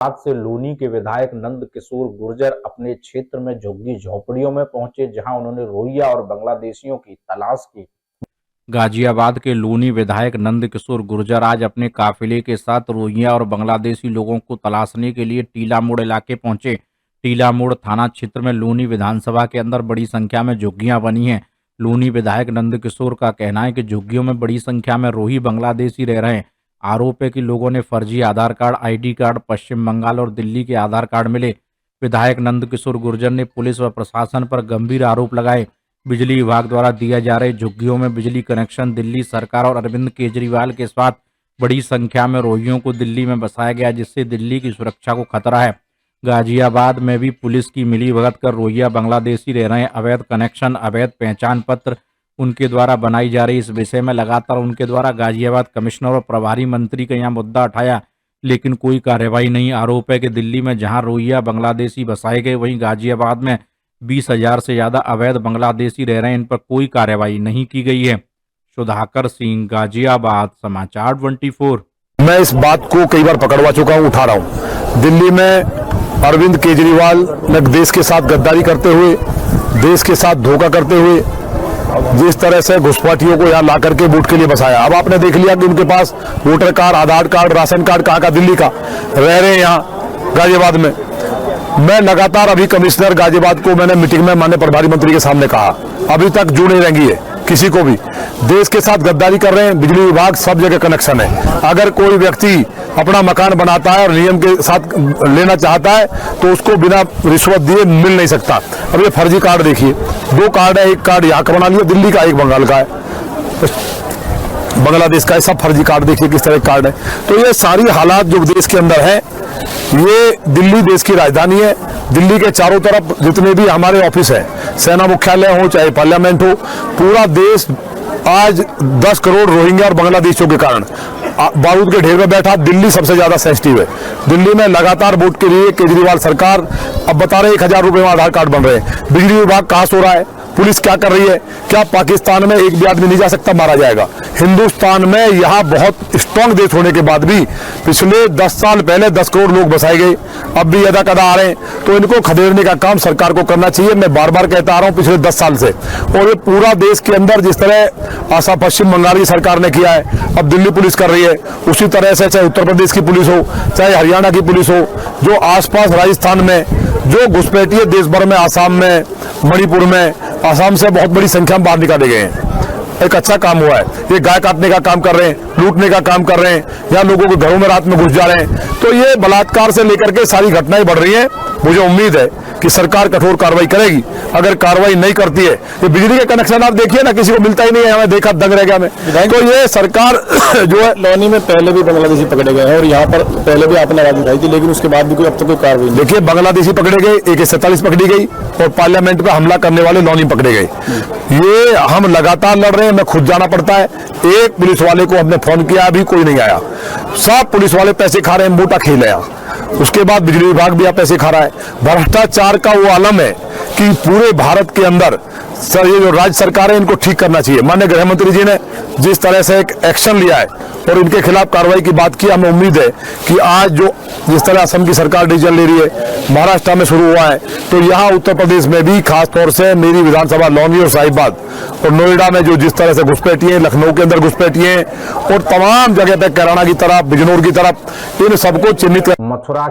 आज से लूनी के विधायक नंद किशोर गुर्जर अपने क्षेत्र में झुग्गी झोपड़ियों में पहुंचे, जहां उन्होंने रोहिंग्या और बांग्लादेशियों की तलाश की। गाजियाबाद के लूनी विधायक नंद किशोर गुर्जर आज अपने काफिले के साथ रोहिंग्या और बांग्लादेशी लोगों को तलाशने के लिए टीला मोड़ इलाके पहुंचे। टीला मोड़ थाना क्षेत्र में लूनी विधानसभा के अंदर बड़ी संख्या में झुग्गियां बनी हैं। लूनी विधायक नंद किशोर का कहना है कि झुग्गियों में बड़ी संख्या में रोही बांग्लादेशी रह रहे हैं। आरोप है कि लोगों ने फर्जी आधार कार्ड, आईडी कार्ड, पश्चिम बंगाल और दिल्ली के आधार कार्ड मिले। विधायक नंद किशोर गुर्जर ने पुलिस व प्रशासन पर गंभीर आरोप लगाए। बिजली विभाग द्वारा दिया जा रहे झुग्गियों में बिजली कनेक्शन दिल्ली सरकार और अरविंद केजरीवाल के साथ बड़ी संख्या में रोहियों को दिल्ली में बसाया गया, जिससे दिल्ली की सुरक्षा को खतरा है। गाजियाबाद में भी पुलिस की मिलीभगत कर रोहिंग्या बांग्लादेशी रह रहे हैं। अवैध कनेक्शन, अवैध पहचान पत्र उनके द्वारा बनाई जा रही, इस विषय में लगातार उनके द्वारा गाजियाबाद कमिश्नर और प्रभारी मंत्री का यहाँ मुद्दा उठाया, लेकिन कोई कार्रवाई नहीं। आरोप है कि दिल्ली में जहां रोहिंग्या बांग्लादेशी बसाए गए, वहीं गाजियाबाद में 20,000 से ज्यादा अवैध बांग्लादेशी रह रहे हैं। इन पर कोई कार्रवाई नहीं की गई है। सुधाकर सिंह, गाजियाबाद, समाचार 24। मैं इस बात को कई बार पकड़वा चुका हूं, उठा रहा हूं। दिल्ली में अरविंद केजरीवाल ने देश के साथ गद्दारी करते हुए, देश के साथ धोखा करते हुए जिस तरह से घुसपैठियों को यहाँ ला करके वोट के लिए बसाया। अब आपने देख लिया कि उनके पास वोटर कार्ड, आधार कार्ड, राशन कार्ड कहाँ का, दिल्ली का, रह रहे हैं यहाँ गाजियाबाद में। मैं लगातार अभी कमिश्नर गाजियाबाद को मैंने मीटिंग में माननीय प्रभारी मंत्री के सामने कहा, अभी तक जुड़ नहीं रही है किसी को भी। देश के साथ गद्दारी कर रहे हैं। बिजली विभाग सब जगह कनेक्शन है। अगर कोई व्यक्ति अपना मकान बनाता है और नियम के साथ लेना चाहता है तो उसको बिना रिश्वत दिए मिल नहीं सकता। अब ये फर्जी कार्ड देखिए, 2 कार्ड है, एक कार्ड यहाँ का बना लिया दिल्ली का, एक बंगाल का है, बांग्लादेश का है। सब फर्जी कार्ड देखिए किस तरह कार्ड है। तो ये सारी हालात जो देश के अंदर है, ये दिल्ली देश की राजधानी है। दिल्ली के चारों तरफ जितने भी हमारे ऑफिस है, सेना मुख्यालय हो चाहे पार्लियामेंट हो, पूरा देश आज 10 करोड़ रोहिंग्या और बांग्लादेशियों के कारण बारूद के ढेर में बैठा। दिल्ली सबसे ज्यादा सेंसिटिव है। दिल्ली में लगातार वोट के लिए केजरीवाल सरकार अब बता रहे 1,000 रुपए में आधार कार्ड बन रहे हैं। बिजली विभाग कहां सो रहा है, पुलिस क्या कर रही है? क्या पाकिस्तान में एक भी आदमी नहीं जा सकता, मारा जाएगा। हिंदुस्तान में यहाँ बहुत स्ट्रांग देश होने के बाद भी पिछले 10 साल पहले 10 करोड़ लोग बसाए गए, अब भी यदा कदा आ रहे हैं। तो इनको खदेड़ने का काम सरकार को करना चाहिए। मैं बार बार कहता आ रहा हूँ पिछले 10 साल से। और ये पूरा देश के अंदर जिस तरह आसाम पश्चिम बंगाल की सरकार ने किया है, अब दिल्ली पुलिस कर रही है, उसी तरह से चाहे उत्तर प्रदेश की पुलिस हो, चाहे हरियाणा की पुलिस हो, जो आसपास राजस्थान में जो घुसपैठिए देश भर में, आसाम में, मणिपुर में, आसाम से बहुत बड़ी संख्या में बाहर निकाले गए हैं। एक अच्छा काम हुआ है। ये गाय काटने का काम कर रहे हैं, लूटने का काम कर रहे हैं, या लोगों के घरों में रात में घुस जा रहे हैं। तो ये बलात्कार से लेकर के सारी घटनाएं बढ़ रही हैं। मुझे उम्मीद है कि सरकार कठोर कार्रवाई करेगी। अगर कार्रवाई नहीं करती है, ये बिजली के कनेक्शन आप देखिए ना, किसी को मिलता ही नहीं है। हमें देखा दंग रह गया मैं। तो ये सरकार जो है, लौनी में पहले भी बांग्लादेशी पकड़े गए हैं और यहाँ पर पहले भी आपने आवाज उठाई थी, लेकिन उसके बाद भी कोई अब तक कोई कार्रवाई नहीं। देखिए, बांग्लादेशी पकड़े गए, AK-47 पकड़ी गई और पार्लियामेंट पे हमला करने वाले लौनी पकड़े गए। ये हम लगातार लड़ रहे हैं। मैं खुद जाना पड़ता है। एक पुलिस वाले को हमने फोन किया, अभी कोई नहीं आया। सब पुलिस वाले पैसे खा रहे हैं, मोटा खेल है। उसके बाद बिजली विभाग भी पैसे खा रहा है। भ्रष्टाचार का वो आलम है कि पूरे भारत के अंदर सर ये जो राज्य सरकार है, इनको ठीक करना चाहिए। माननीय गृह मंत्री जी ने जिस तरह से एक एक्शन लिया है और इनके खिलाफ कार्रवाई की बात की, हमें उम्मीद है कि आज जो जिस तरह असम की सरकार डिसीजन ले रही है, महाराष्ट्र में शुरू हुआ है, तो यहाँ उत्तर प्रदेश में भी खासतौर से मेरी विधानसभा लौनी और साहिबाद और नोएडा में जो जिस तरह से घुसपैठिए, लखनऊ के अंदर घुसपैठिए और तमाम जगह पे कैराना की तरफ, बिजनौर की तरफ, इन सबको चिन्हित मथुरा